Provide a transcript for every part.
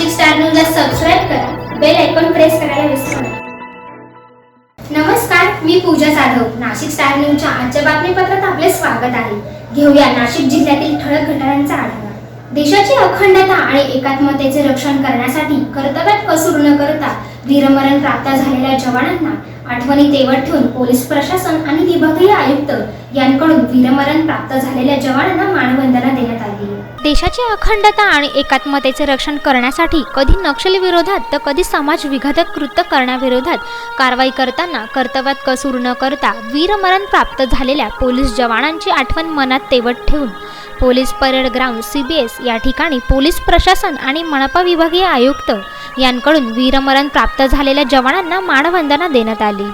Nashik star न्यूजला subscribe करा, bell icon press करायला विसरू नका। नमस्कार, मी पूजा जाधव। नाशिक स्टार न्यूजच्या आजच्या बातमीपत्रात आपले स्वागत आहे। घेऊया नाशिक जिल्ह्यातील ठळक घटनांचा आढावा। देशाची अखंडता आणि एकात्मतेचे रक्षण करण्यासाठी कर्तव्यात कसूर न करता वीरमरण प्राप्त झालेल्या जवानांना आठवणी तेवत ठेवून पोलीस प्रशासन आणि विभागीय आयुक्त यांकडून वीरमरण प्राप्त झालेल्या जवानांना मानवंदना देण्यात आली। देशाची अखंडता आणि एकात्मतेचे रक्षण करण्यासाठी कधी नक्षली विरोधात तर कधी समाज विघातक कृत्य करण्याविरोधात कारवाई करताना कर्तव्यात कसूर न करता वीरमरण प्राप्त झालेल्या पोलीस जवानांची आठवण मनात तेवत ठेवून पोलीस परेड ग्राउंड CBS या ठिकाणी पोलीस प्रशासन आणि मनपा विभागीय आयुक्त यांकडून वीरमरण प्राप्त झालेल्या जवानांना मानवंदना देण्यात आली।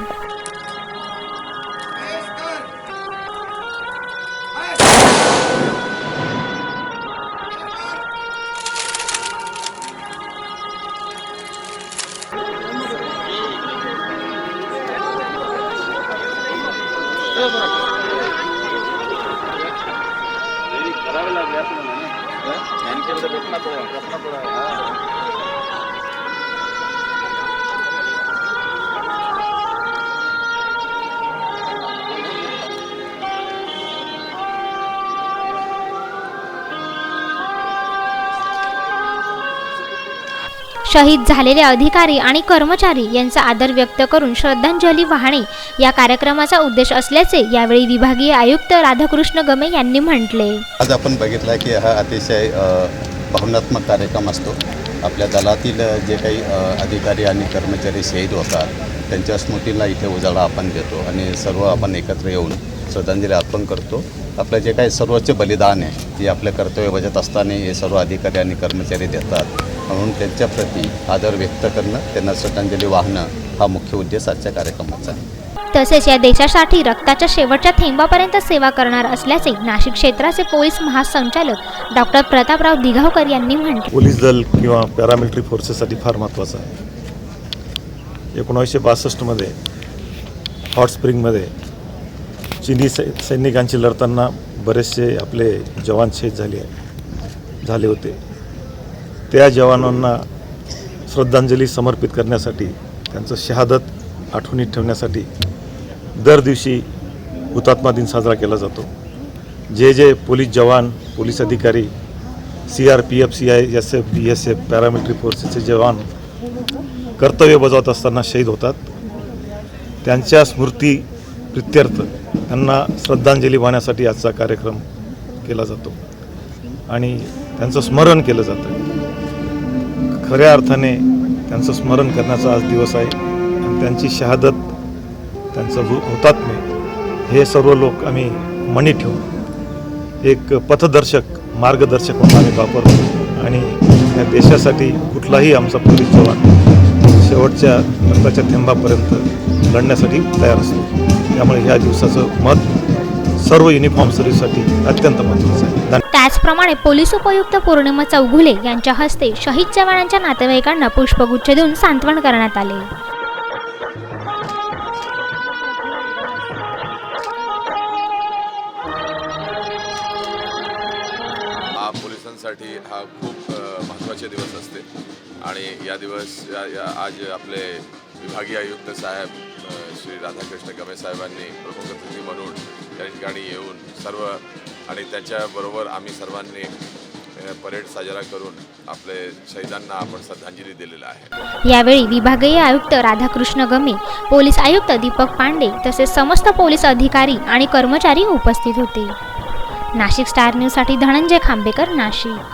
करावे लागले आपल्याला यांच्याकडे रचना पडा शहीद झालेले अधिकारी आणि कर्मचारी यांचा आदर व्यक्त करून श्रद्धांजली वाहणे या कार्यक्रमाचा उद्देश असल्याचे यावेळी विभागीय आयुक्त राधाकृष्ण गमे यांनी म्हटले। आज आपण बघितलं की हा अतिशय भावनात्मक कार्यक्रम असतो। आपल्या दलातील जे काही अधिकारी आणि कर्मचारी शहीद होतात त्यांच्या स्मृतीला इथे उजाळा आपण देतो आणि सर्व आपण एकत्र येऊन श्रद्धांजली अर्पण करतो। आपलं जे काही सर्वोच्च बलिदान आहे ते आपलं कर्तव्य बजावत असताना हे सर्व अधिकारी आणि कर्मचारी देतात, म्हणून त्यांच्याप्रती आदर व्यक्त करणं, त्यांना श्रद्धांजली वाहणं हा मुख्य उद्देश आजच्या कार्यक्रमाचा आहे। तसेच या देशासाठी रक्ताच्या शेवटच्या थेंबापर्यंत सेवा करणार असल्याचे नाशिक क्षेत्राचे पोलीस महासंचालक डॉक्टर प्रतापराव दिघावकर यांनी म्हटले। पोलीस दल किंवा पॅरामिलिटरी फोर्सेससाठी फार महत्त्वाचं आहे। 1962 मध्ये हॉट स्प्रिंगमध्ये चिनी सैनिकांची लढताना बरेचसे आपले जवान शहीद झाले होते। त्या जवानांना श्रद्धांजली समर्पित करण्यासाठी, त्यांचं शहादत आठवणीत ठेवण्यासाठी दर दिवशी हुतात्मा दिन साजरा केला जातो। जे पोलीस जवान, पोलीस अधिकारी, CRPF, CISF, BSF, पॅरामिलिटरी फोर्सेसचे जवान कर्तव्य बजावत असताना शहीद होतात, त्यांच्या स्मृती प्रित्यर्थ त्यांना श्रद्धांजली वाहण्यासाठी आजचा कार्यक्रम केला जातो आणि त्यांचं स्मरण केलं जातं। खऱ्या अर्थाने त्यांचं स्मरण करण्याचा आज दिवस आहे आणि त्यांची शहादत, त्यांचं हुतात्म्य हे सर्व लोक आम्ही मनी ठेवून एक पथदर्शक, मार्गदर्शक म्हणून आम्ही वापरतो आणि या देशासाठी कुठलाही आमचा पोलीस जवान शेवटच्या रक्ताच्या थेंबापर्यंत लढण्यासाठी तयार असतो। त्यामुळे ह्या दिवसाचं महत्त्व सर्व युनिफॉर्म सर्व्हिससाठी अत्यंत महत्त्वाचं आहे। त्याचप्रमाणे पोलीस उपायुक्त पौर्णिमा चौगुले यांच्या हस्ते शहीद जवानांच्या नातेवाईकांना पुष्पगुच्छ देऊन सांत्वन करण्यात आले। पोलिसांसाठी हा खूप महत्त्वाचे दिवस असते आणि या दिवस आज आपले विभागीय आयुक्त साहेब श्री राधाकृष्ण गमे साहेबांनी प्रमुख अतिथी म्हणून या ठिकाणी येऊन सर्व आणि त्याच्याबरोबर आम्ही सर्वांनी परेड साजरा करून आपले शहीदांना आपण श्रद्धांजली दिलेला आहे। यावेळी विभागीय आयुक्त राधाकृष्ण गमे, पोलीस आयुक्त दीपक पांडे तसेच समस्त पोलीस अधिकारी आणि कर्मचारी उपस्थित होते। नाशिक स्टार न्यूजसाठी धनंजय खांबेकर, नाशिक।